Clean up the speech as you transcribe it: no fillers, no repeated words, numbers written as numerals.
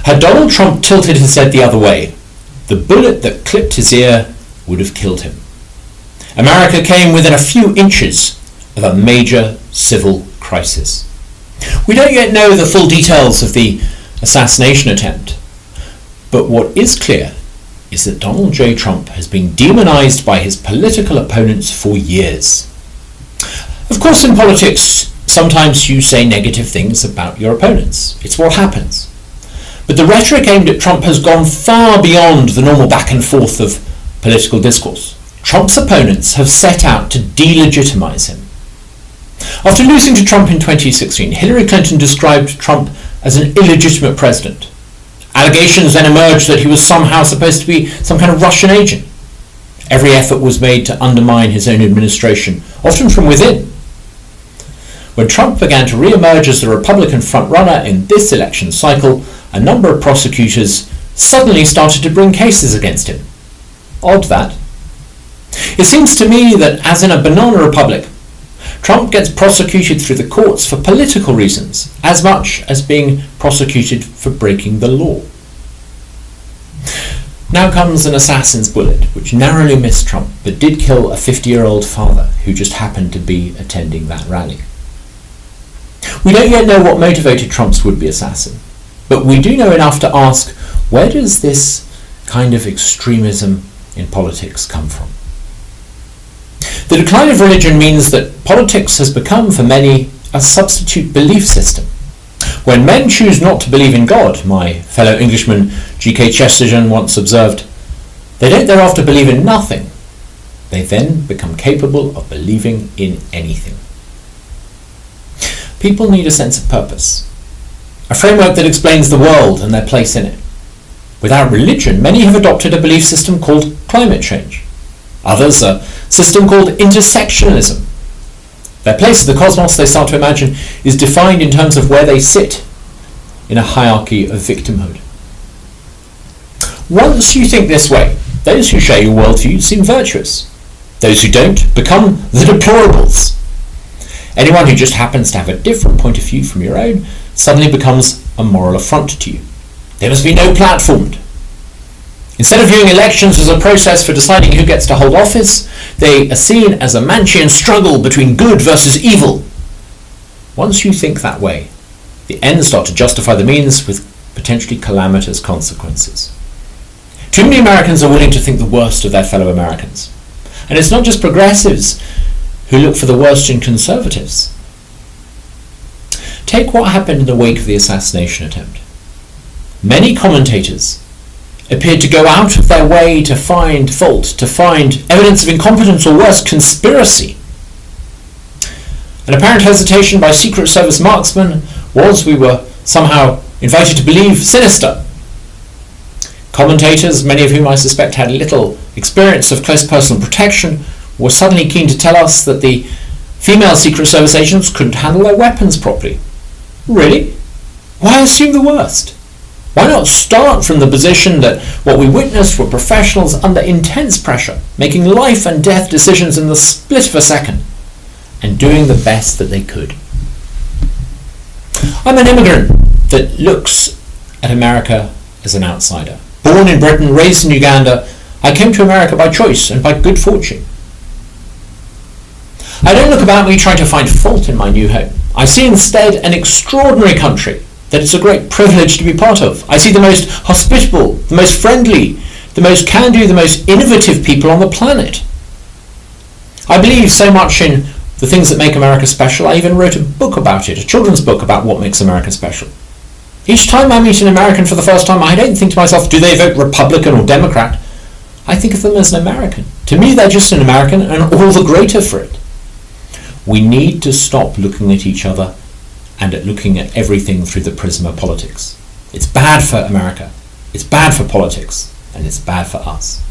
Had Donald Trump tilted his head the other way, the bullet that clipped his ear would have killed him. America came within a few inches of a major civil crisis. We don't yet know the full details of the assassination attempt, but what is clear is that Donald J. Trump has been demonized by his political opponents for years. Of course, in politics, sometimes you say negative things about your opponents. It's what happens. But the rhetoric aimed at Trump has gone far beyond the normal back and forth of political discourse. Trump's opponents have set out to delegitimize him. After losing to Trump in 2016, Hillary Clinton described Trump as an illegitimate president. Allegations then emerged that he was somehow supposed to be some kind of Russian agent. Every effort was made to undermine his own administration, often from within. When Trump began to re-emerge as the Republican frontrunner in this election cycle, a number of prosecutors suddenly started to bring cases against him. Odd that. It seems to me that, as in a banana republic, Trump gets prosecuted through the courts for political reasons as much as being prosecuted for breaking the law. Now comes an assassin's bullet, which narrowly missed Trump, but did kill a 50-year-old father who just happened to be attending that rally. We don't yet know what motivated Trump's would-be assassin, but we do know enough to ask, where does this kind of extremism in politics come from? The decline of religion means that politics has become, for many, a substitute belief system. When men choose not to believe in God, my fellow Englishman G.K. Chesterton once observed, they don't thereafter believe in nothing. They then become capable of believing in anything. People need a sense of purpose, a framework that explains the world and their place in it. Without religion, many have adopted a belief system called climate change. Others, a system called intersectionalism. Their place in the cosmos, they start to imagine, is defined in terms of where they sit in a hierarchy of victimhood. Once you think this way, those who share your worldview seem virtuous. Those who don't become the deplorables. Anyone who just happens to have a different point of view from your own suddenly becomes a moral affront to you. They must be no platformed. Instead of viewing elections as a process for deciding who gets to hold office, they are seen as a Manchian struggle between good versus evil. Once you think that way, the ends start to justify the means with potentially calamitous consequences. Too many Americans are willing to think the worst of their fellow Americans. And it's not just progressives who look for the worst in conservatives. Take what happened in the wake of the assassination attempt. Many commentators appeared to go out of their way to find fault, to find evidence of incompetence or worse, conspiracy. An apparent hesitation by Secret Service marksmen was, we were somehow invited to believe, sinister. Commentators, many of whom I suspect had little experience of close personal protection, were suddenly keen to tell us that the female Secret Service agents couldn't handle their weapons properly. Really? Why assume the worst? Why not start from the position that what we witnessed were professionals under intense pressure, making life and death decisions in the split of a second, and doing the best that they could? I'm an immigrant that looks at America as an outsider. Born in Britain, raised in Uganda, I came to America by choice and by good fortune. I don't look about me trying to find fault in my new home. I see instead an extraordinary country that it's a great privilege to be part of. I see the most hospitable, the most friendly, the most can-do, the most innovative people on the planet. I believe so much in the things that make America special, I even wrote a book about it, a children's book about what makes America special. Each time I meet an American for the first time, I don't think to myself, do they vote Republican or Democrat? I think of them as an American. To me, they're just an American and all the greater for it. We need to stop looking at each other and at looking at everything through the prism of politics. It's bad for America, it's bad for politics, and it's bad for us.